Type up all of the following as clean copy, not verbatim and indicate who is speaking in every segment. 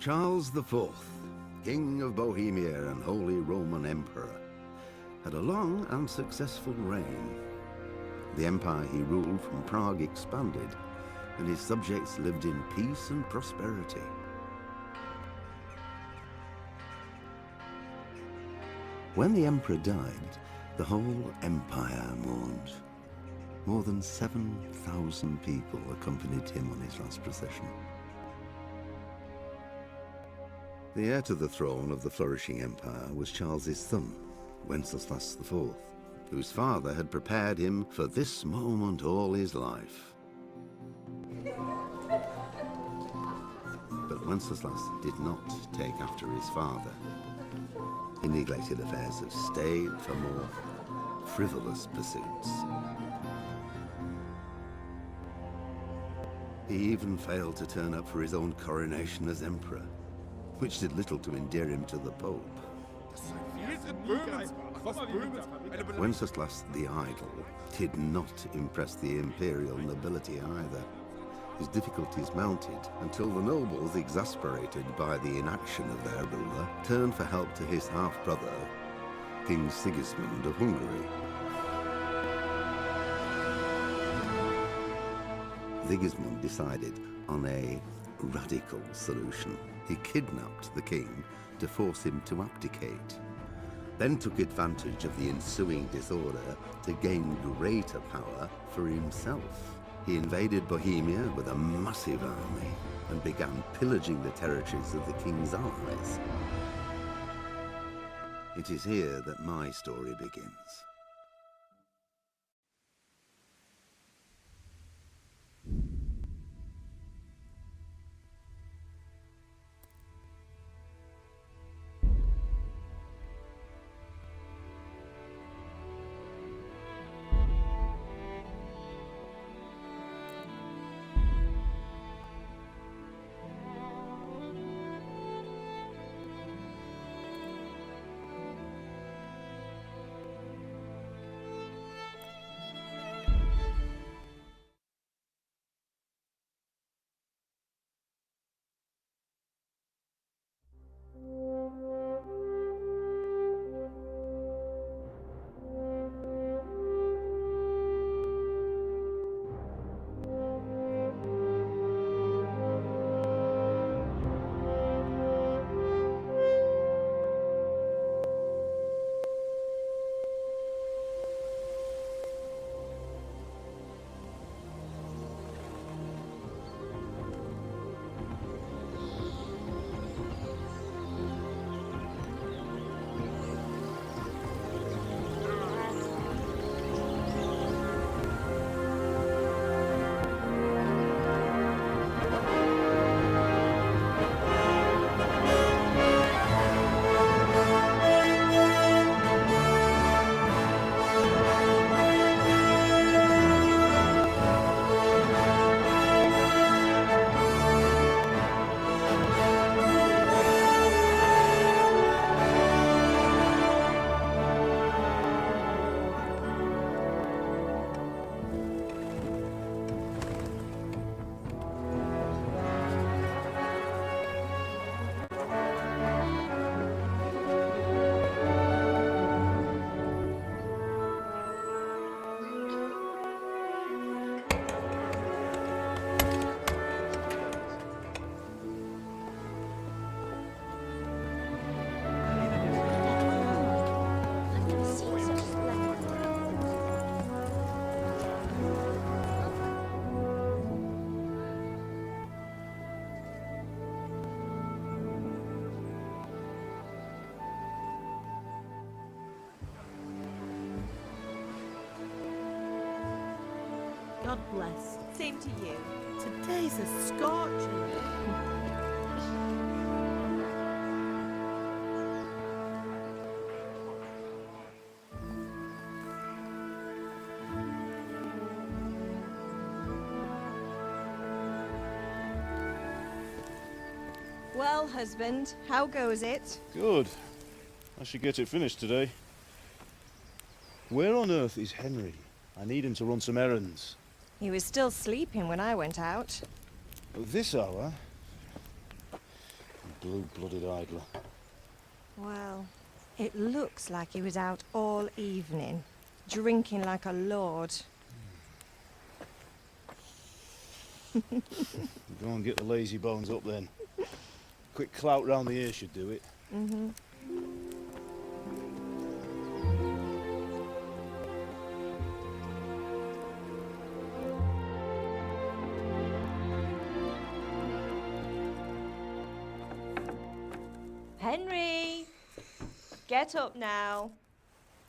Speaker 1: Charles IV, King of Bohemia and Holy Roman Emperor, had a long and successful reign. The empire he ruled from Prague expanded, and his subjects lived in peace and prosperity. When the emperor died, the whole empire mourned. More than 7,000 people accompanied him on his last procession. The heir to the throne of the flourishing empire was Charles's son, Wenceslas IV, whose father had prepared him for this moment all his life. But Wenceslas did not take after his father. He neglected affairs of state for more frivolous pursuits. He even failed to turn up for his own coronation as emperor, which did little to endear him to the Pope. Wenceslas the Idle did not impress the imperial nobility either. His difficulties mounted until the nobles, exasperated by the inaction of their ruler, turned for help to his half-brother, King Sigismund of Hungary. Sigismund decided on a radical solution. He kidnapped the king to force him to abdicate, then took advantage of the ensuing disorder to gain greater power for himself. He invaded Bohemia with a massive army and began pillaging the territories of the king's allies. It is here that my story begins.
Speaker 2: blessed.
Speaker 3: Same to you.
Speaker 2: Today's a scorcher.
Speaker 3: Well, husband, how goes it?
Speaker 4: Good. I should get it finished today. Where on earth is Henry? I need him to run some errands.
Speaker 3: He was still sleeping when I went out.
Speaker 4: At this hour? Blue-blooded idler.
Speaker 3: Well, it looks like he was out all evening, drinking like a lord.
Speaker 4: Go and get the lazy bones up then. Quick clout round the ear should do it.
Speaker 3: Mm-hmm. Henry! Get up now.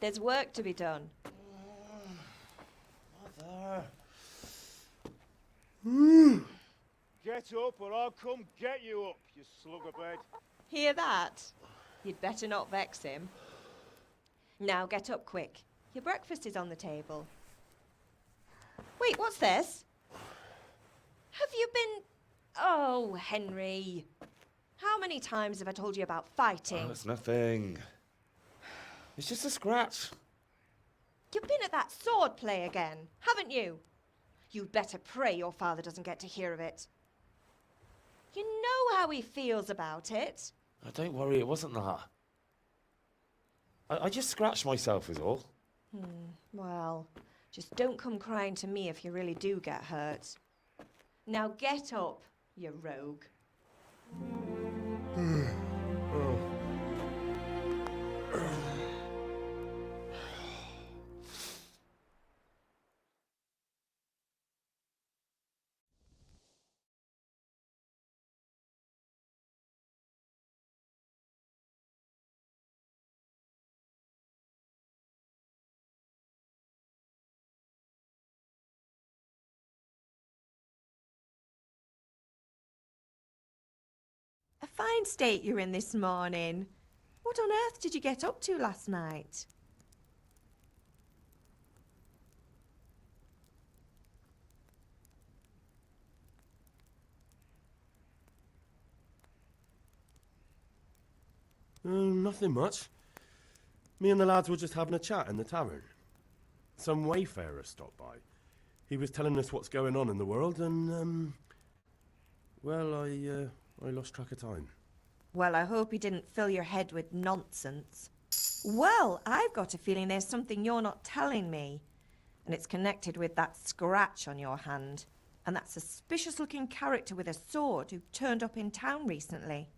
Speaker 3: There's work to be done.
Speaker 4: Mother! Get up or I'll come get you up, you slugabed.
Speaker 3: Hear that? You'd better not vex him. Now get up quick. Your breakfast is on the table. Wait, what's this? Have you been... Oh, Henry. How many times have I told you about fighting?
Speaker 5: Oh, it's nothing. It's just a scratch.
Speaker 3: You've been at that sword play again, haven't you? You'd better pray your father doesn't get to hear of it. You know how he feels about it.
Speaker 5: Oh, don't worry, it wasn't that. I just scratched myself is all.
Speaker 3: Well, just don't come crying to me if you really do get hurt. Now get up, you rogue. A fine state you're in this morning. What on earth did you get up to last night?
Speaker 6: Nothing much. Me and the lads were just having a chat in the tavern. Some wayfarer stopped by. He was telling us what's going on in the world and, well, I lost track of time.
Speaker 3: Well, I hope he didn't fill your head with nonsense. Well, I've got a feeling there's something you're not telling me. And it's connected with that scratch on your hand. And that suspicious-looking character with a sword who turned up in town recently.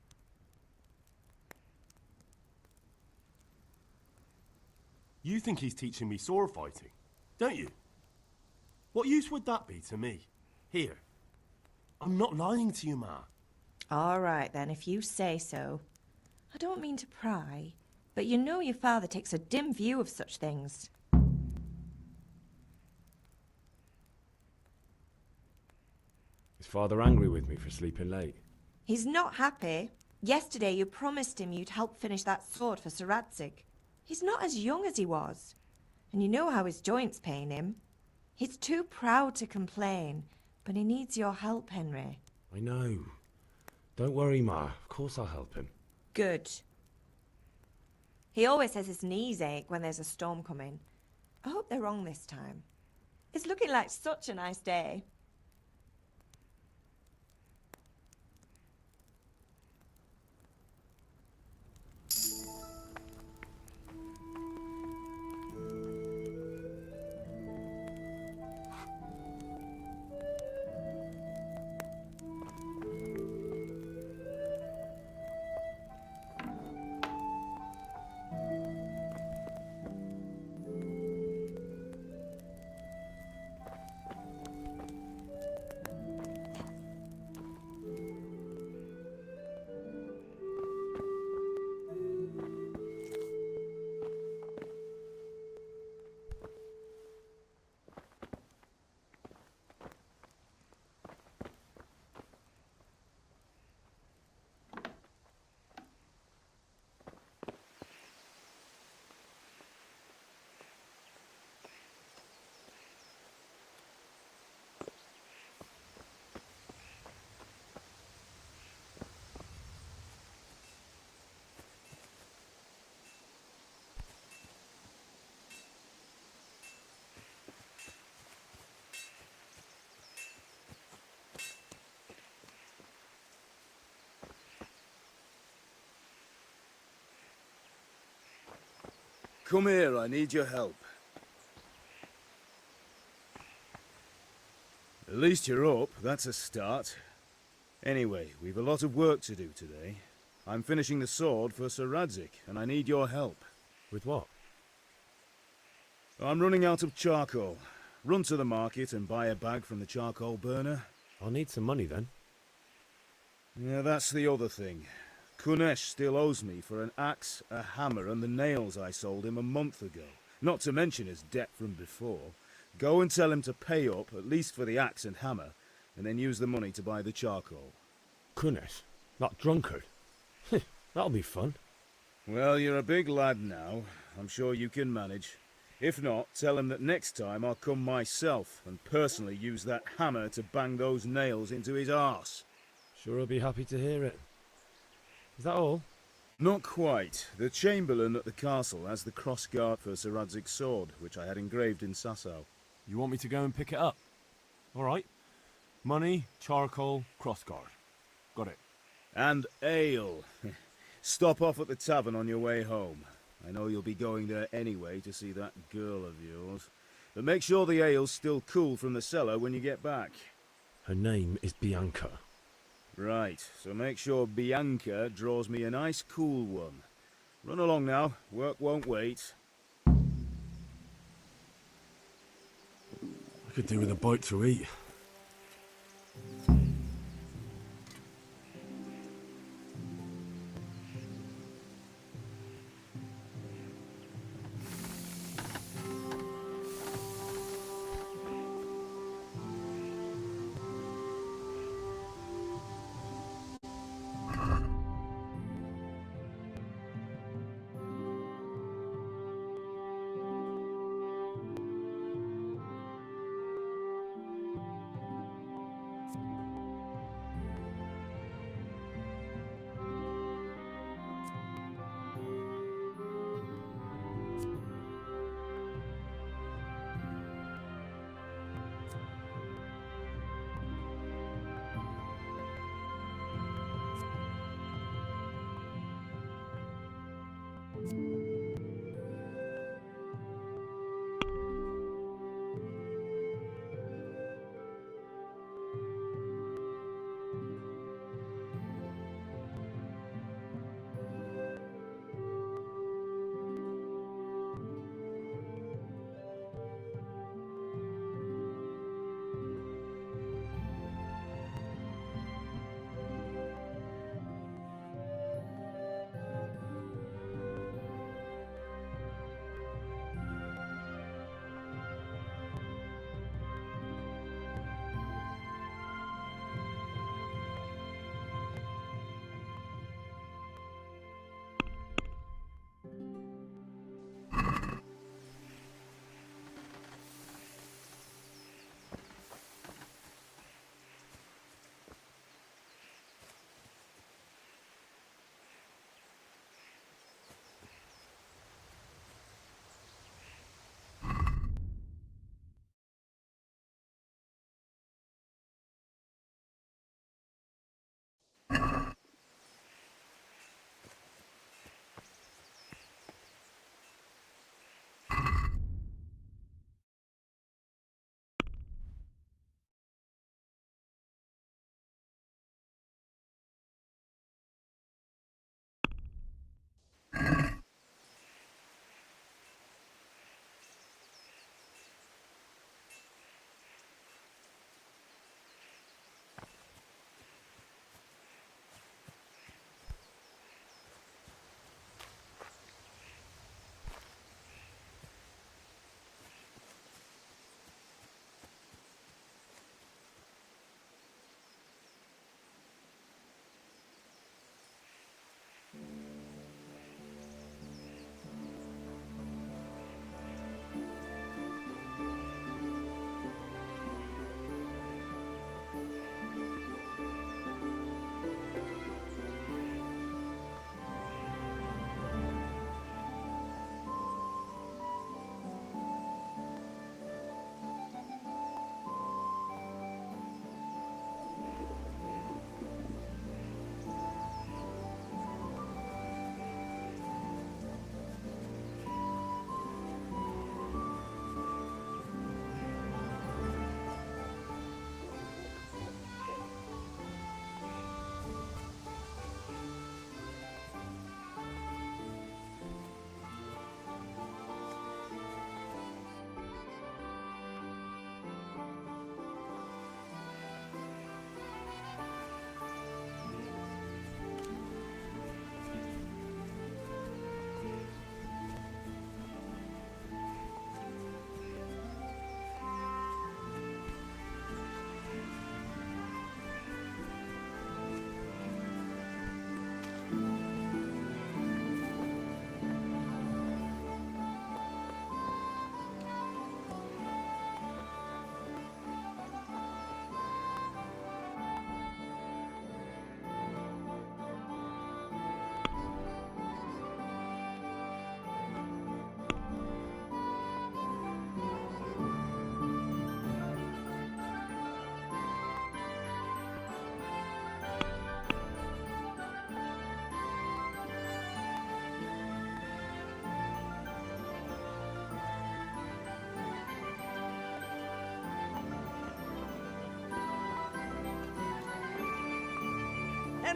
Speaker 6: You think he's teaching me sword fighting, don't you? What use would that be to me? Here. I'm not lying to you, Ma.
Speaker 3: All right, then, if you say so. I don't mean to pry, but you know your father takes a dim view of such things.
Speaker 7: Is father angry with me for sleeping late?
Speaker 3: He's not happy. Yesterday you promised him you'd help finish that sword for Sir Radzig. He's not as young as he was, and you know how his joints pain him. He's too proud to complain, but he needs your help, Henry.
Speaker 7: I know. Don't worry, Ma. Of course I'll help him.
Speaker 3: Good. He always says his knees ache when there's a storm coming. I hope they're wrong this time. It's looking like such a nice day.
Speaker 4: Come here, I need your help. At least you're up, that's a start. Anyway, we've a lot of work to do today. I'm finishing the sword for Sir Radzik, and I need your help.
Speaker 7: With what?
Speaker 4: I'm running out of charcoal. Run to the market and buy a bag from the charcoal burner.
Speaker 7: I'll need some money then.
Speaker 4: Yeah, that's the other thing. Kunesh still owes me for an axe, a hammer, and the nails I sold him a month ago. Not to mention his debt from before. Go and tell him to pay up, at least for the axe and hammer, and then use the money to buy the charcoal.
Speaker 7: Kunesh? That drunkard? That'll be fun.
Speaker 4: Well, you're a big lad now. I'm sure you can manage. If not, tell him that next time I'll come myself and personally use that hammer to bang those nails into his arse.
Speaker 7: Sure, I'll be happy to hear it. Is that all?
Speaker 4: Not quite. The Chamberlain at the castle has the crossguard for Sir Radzik's sword, which I had engraved in Sasau.
Speaker 6: You want me to go and pick it up? All right. Money, charcoal, crossguard. Got it.
Speaker 4: And ale. Stop off at the tavern on your way home. I know you'll be going there anyway to see that girl of yours. But make sure the ale's still cool from the cellar when you get back.
Speaker 7: Her name is Bianca.
Speaker 4: Right, so make sure Bianca draws me a nice cool one. Run along now, work won't wait.
Speaker 6: I could do with a bite to eat.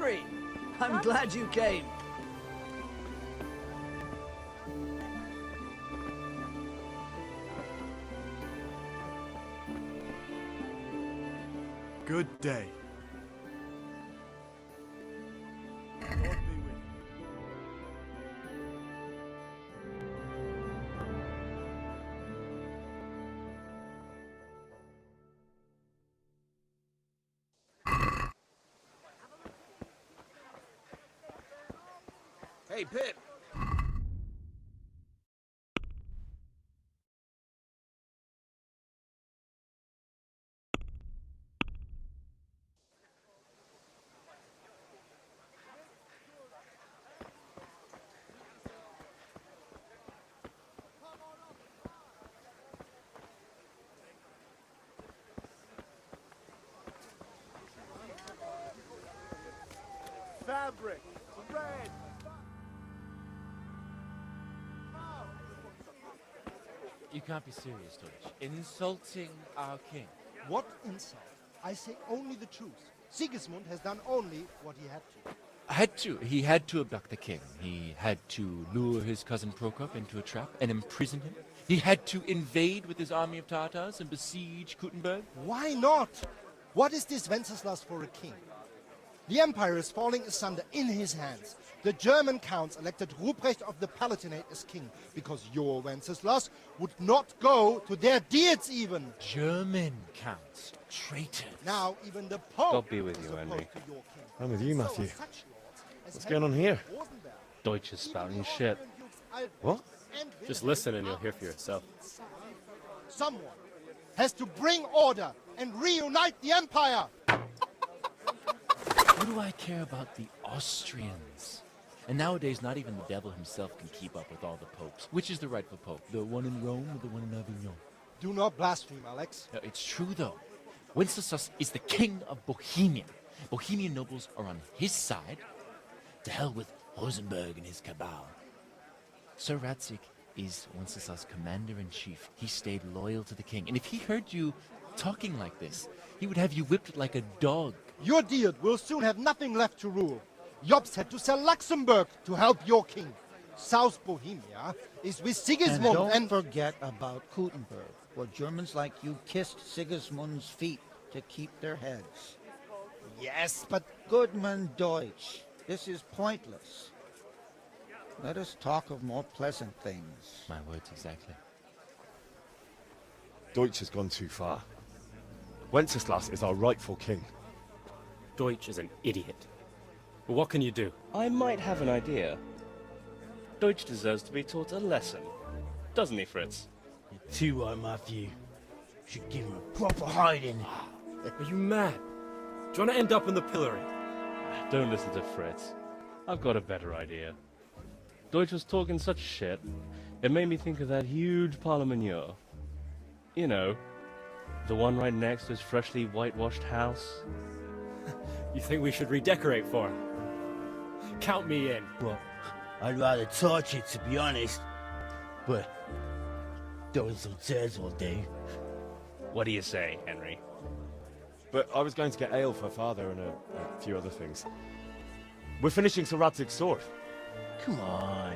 Speaker 8: Henry! I'm glad you came.
Speaker 9: Good day. God be with you.
Speaker 5: Hey, Pip!
Speaker 9: Fabric, red.
Speaker 10: You can't be serious, Deutsch. Insulting our king.
Speaker 11: What insult? I say only the truth. Sigismund has done only what he had to.
Speaker 10: He had to abduct the king. He had to lure his cousin Prokop into a trap and imprison him. He had to invade with his army of Tatars and besiege Kuttenberg.
Speaker 11: Why not? What is this Wenceslas for a king? The empire is falling asunder in his hands. The German counts elected Ruprecht of the Palatinate as king because your Wenceslas would not go to their deeds even.
Speaker 10: German counts. Traitors.
Speaker 11: Now even the Pope
Speaker 5: God be with
Speaker 11: is
Speaker 5: you,
Speaker 11: opposed
Speaker 5: Henry.
Speaker 11: to your king.
Speaker 5: I'm with you, Matthew.
Speaker 11: So such lords as
Speaker 5: What's going on here?
Speaker 11: Rosenberg,
Speaker 9: Deutsch is spouting shit.
Speaker 5: What?
Speaker 9: Just listen and you'll hear for yourself.
Speaker 11: Someone has to bring order and reunite the empire.
Speaker 10: What do I care about the Austrians? And nowadays, not even the devil himself can keep up with all the popes. Which is the rightful pope? The one in Rome or the one in Avignon?
Speaker 11: Do not blaspheme, Alex.
Speaker 10: No, it's true, though. Wenceslas is the king of Bohemia. Bohemian nobles are on his side. To hell with Rosenberg and his cabal. Sir Ratzik is Wenceslas' commander-in-chief. He stayed loyal to the king. And if he heard you talking like this, he would have you whipped like a dog.
Speaker 11: Your Diet will soon have nothing left to rule. Jobst had to sell Luxembourg to help your king. South Bohemia is with Sigismund
Speaker 12: and don't forget about Kuttenberg, where Germans like you kissed Sigismund's feet to keep their heads.
Speaker 11: Yes, but
Speaker 12: Goodman Deutsch, this is pointless. Let us talk of more pleasant things.
Speaker 10: My words exactly.
Speaker 5: Deutsch has gone too far. Wenceslas is our rightful king.
Speaker 9: Deutsch is an idiot. But what can you do?
Speaker 13: I might have an idea. Deutsch deserves to be taught a lesson. Doesn't he, Fritz?
Speaker 8: You're too right, Matthew. Should give him a proper hiding.
Speaker 9: Are you mad? Do you want to end up in the pillory?
Speaker 13: Don't listen to Fritz. I've got a better idea. Deutsch was talking such shit, it made me think of that huge parliament. You know, the one right next to his freshly whitewashed house.
Speaker 9: You think we should redecorate for him? Count me in.
Speaker 8: Well, I'd rather torch it, to be honest. But throwing some tears will do.
Speaker 13: What do you say, Henry?
Speaker 5: But I was going to get ale for father and a few other things. We're finishing Sir Radzig's sword.
Speaker 8: Come on.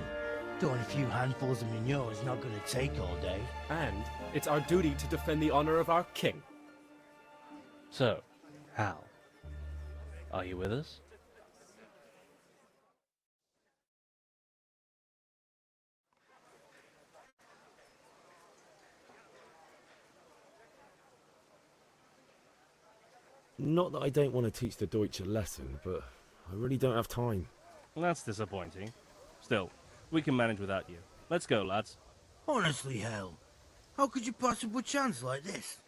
Speaker 8: Throwing a few handfuls of manure is not going to take all day.
Speaker 9: And it's our duty to defend the honor of our king.
Speaker 13: So, Hal, are you with us?
Speaker 7: Not that I don't want to teach the Deutsch a lesson, but I really don't have time.
Speaker 13: Well, that's disappointing. Still, we can manage without you. Let's go, lads.
Speaker 8: Honestly, Hal, how could you possibly chance like this?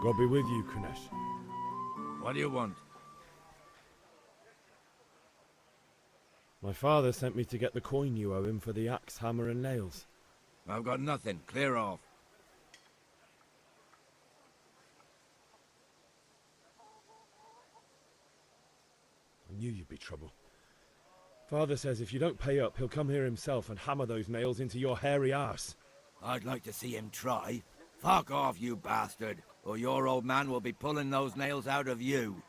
Speaker 7: God be with you, Kunesh.
Speaker 14: What do you want?
Speaker 7: My father sent me to get the coin you owe him for the axe, hammer, and nails.
Speaker 14: I've got nothing. Clear off.
Speaker 7: I knew you'd be trouble. Father says if you don't pay up, he'll come here himself and hammer those nails into your hairy arse.
Speaker 14: I'd like to see him try. Fuck off, you bastard, or your old man will be pulling those nails out of you.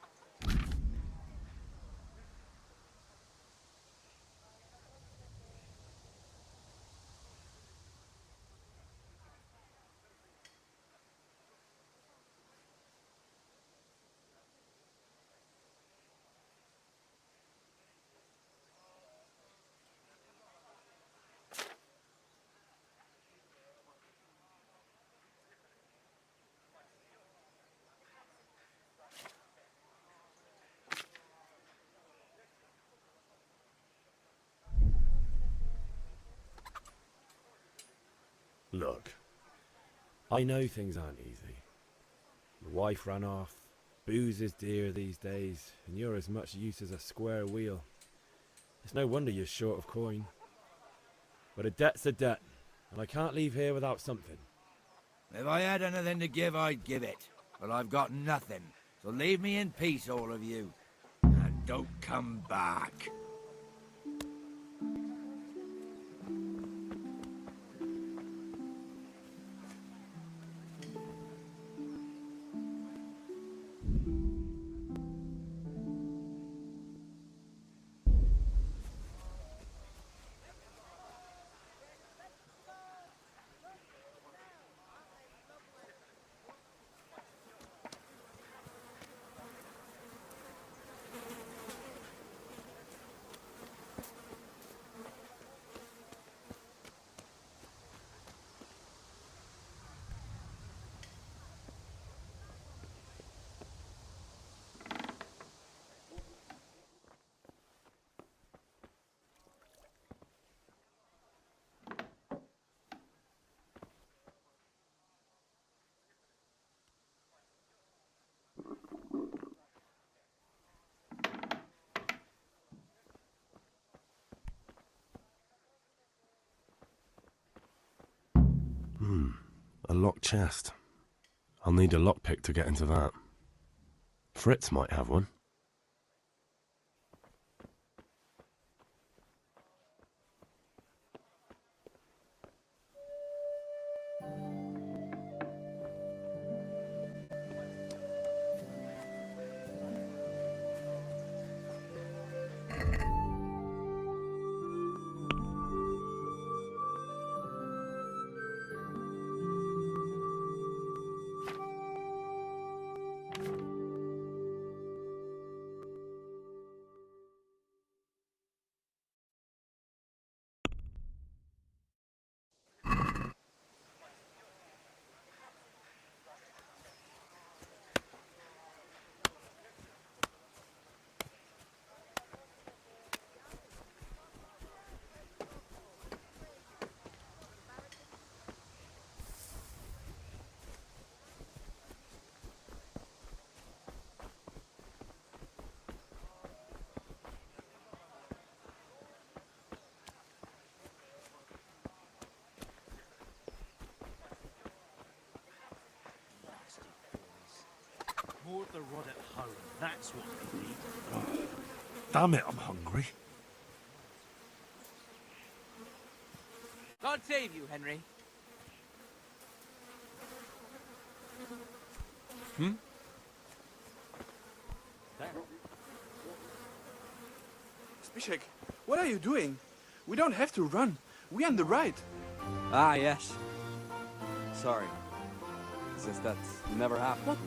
Speaker 7: Look, I know things aren't easy. Your wife ran off, booze is dear these days, and you're as much use as a square wheel. It's no wonder you're short of coin. But a debt's a debt, and I can't leave here without something.
Speaker 14: If I had anything to give, I'd give it. But I've got nothing, so leave me in peace, all of you. And don't come back.
Speaker 6: A locked chest. I'll need a lockpick to get into that. Fritz might have one.
Speaker 15: More the rod at home, that's what we need.
Speaker 6: Damn it, I'm hungry.
Speaker 16: God save you, Henry.
Speaker 17: Zbyszek, what are you doing? We don't have to run. We're on the right.
Speaker 18: Ah, yes. Sorry. It's just that's never happened.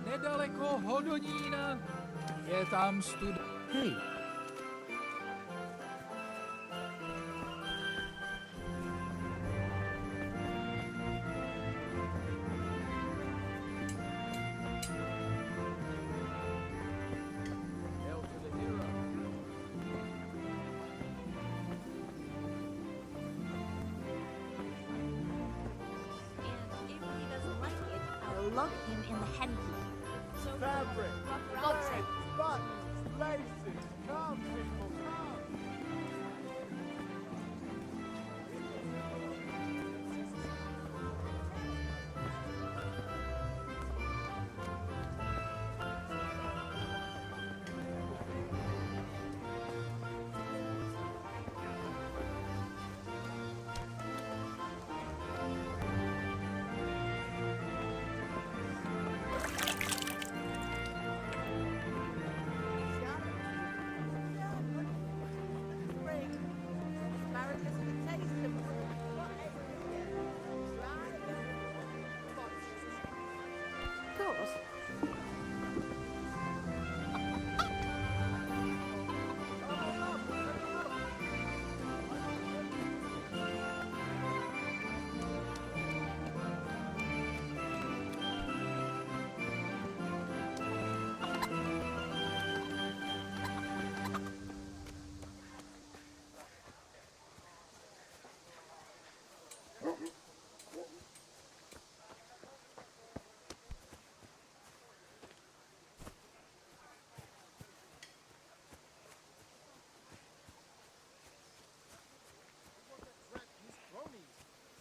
Speaker 19: Nedaleko Hodonína je tam Hey.
Speaker 16: lug him in the hen heap.
Speaker 19: Fabric,
Speaker 16: God's sake.
Speaker 19: buttons, laces, come people, come!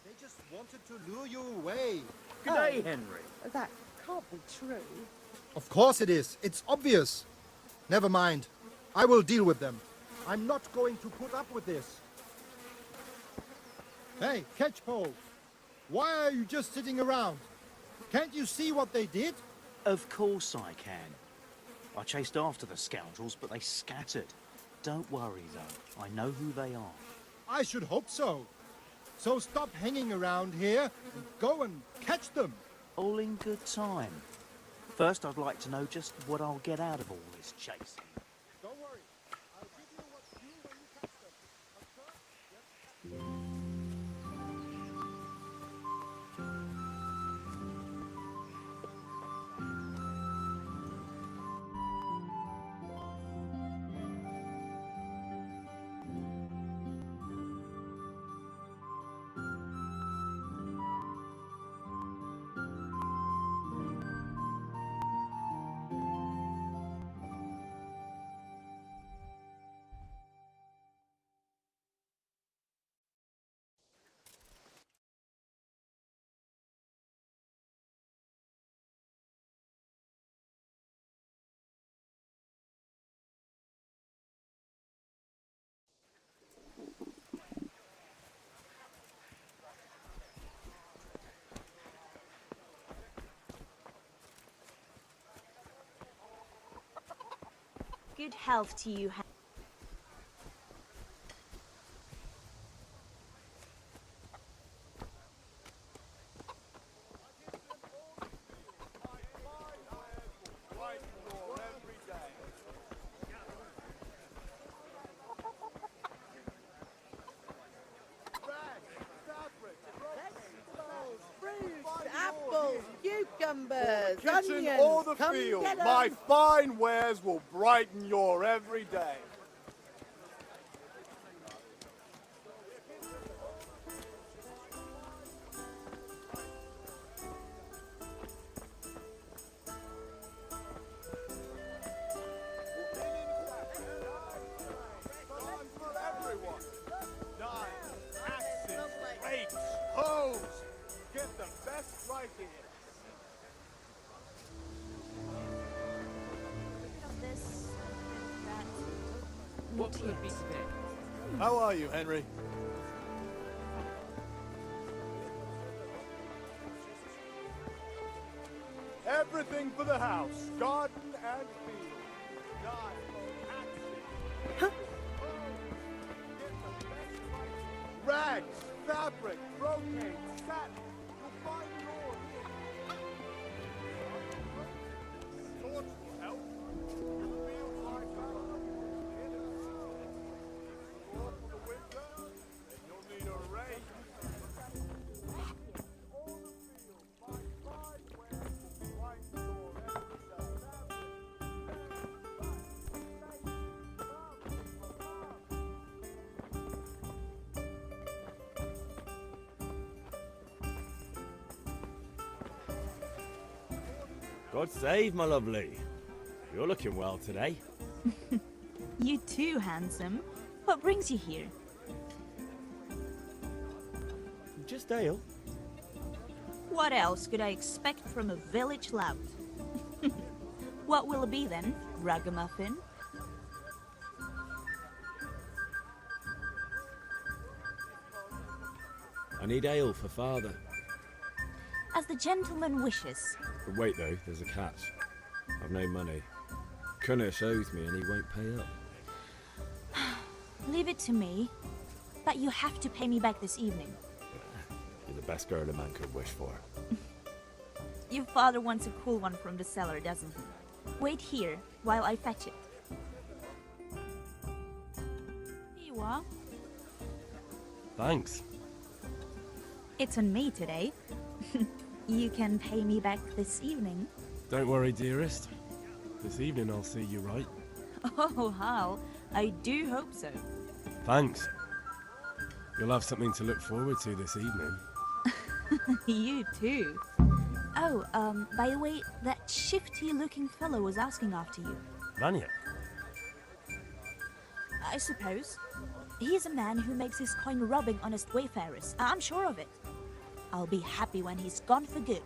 Speaker 11: They just wanted to lure you away.
Speaker 14: Good day, Henry.
Speaker 2: That can't be true.
Speaker 11: Of course it is. It's obvious. Never mind. I will deal with them. I'm not going to put up with this. Hey, Catchpole. Why are you just sitting around? Can't you see what they did?
Speaker 15: Of course I can. I chased after the scoundrels, but they scattered. Don't worry, though. I know who they are.
Speaker 11: I should hope so. So stop hanging around here and go and catch them.
Speaker 15: All in good time. First, I'd like to know just what I'll get out of all this chasing.
Speaker 11: Don't worry. I'll give you what's due when you catch them. Yep.
Speaker 16: Good health to you,
Speaker 2: Apples, cucumbers,
Speaker 19: Kitchen
Speaker 2: onions.
Speaker 19: or the
Speaker 2: Come
Speaker 19: field,
Speaker 2: get 'em.
Speaker 19: my fine wares will brighten your every day. Get the best right here.
Speaker 16: This, that.
Speaker 13: What will it be today?
Speaker 19: How are you, Henry? Everything for the house, garden and field. Rags, fabric, brocade, satin. You'll find it all here. Swords will help. You'll feel like that. Or for the winter, then you'll need a rain. All the field, my fine wares will brighten your every day.
Speaker 7: God save, my lovely. You're looking well today.
Speaker 16: You too, handsome. What brings you here?
Speaker 7: Just ale.
Speaker 16: What else could I expect from a village lout? What will it be then, ragamuffin?
Speaker 7: I need ale for father.
Speaker 16: As the gentleman wishes.
Speaker 7: But wait though, there's a catch. I've no money. Kunnish owes me and he won't pay up.
Speaker 16: Leave it to me. But you have to pay me back this evening.
Speaker 7: You're the best girl a man could wish for.
Speaker 16: Your father wants a cool one from the cellar, doesn't he? Wait here while I fetch it. Here you are.
Speaker 6: Thanks.
Speaker 16: It's on me today. You can pay me back this evening.
Speaker 6: Don't worry, dearest. This evening I'll see you right.
Speaker 16: Oh, Hal, I do hope so.
Speaker 6: Thanks. You'll have something to look forward to this evening.
Speaker 16: You too. Oh, by the way, that shifty-looking fellow was asking after you.
Speaker 6: Vanya?
Speaker 16: I suppose. He's a man who makes his coin robbing honest wayfarers. I'm sure of it. I'll be happy when he's gone for good.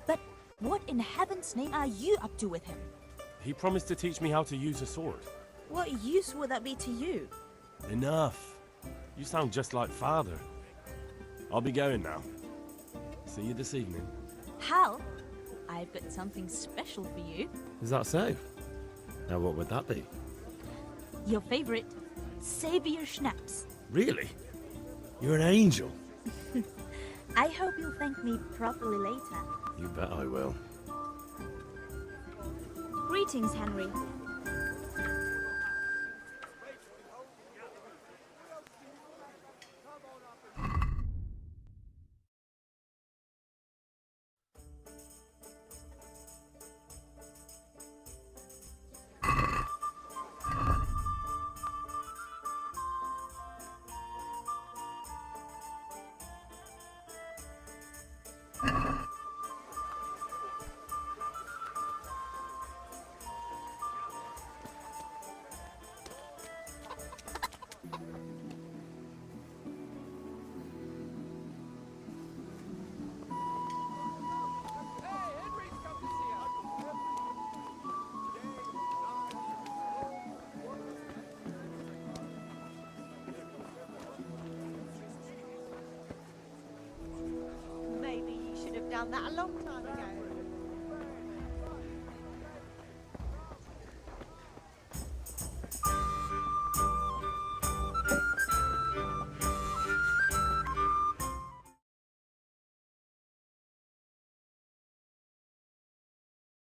Speaker 16: But what in heaven's name are you up to with him?
Speaker 6: He promised to teach me how to use a sword.
Speaker 16: What use would that be to you?
Speaker 6: Enough. You sound just like father. I'll be going now. See you this evening.
Speaker 16: Hal, I've got something special for you.
Speaker 7: Is that so? Now what would that be?
Speaker 16: Your favorite, Savior Schnapps.
Speaker 7: Really? You're an angel.
Speaker 16: I hope you'll thank me properly later.
Speaker 7: You bet I will.
Speaker 16: Greetings, Henry.
Speaker 3: Maybe you should have done that a long time ago.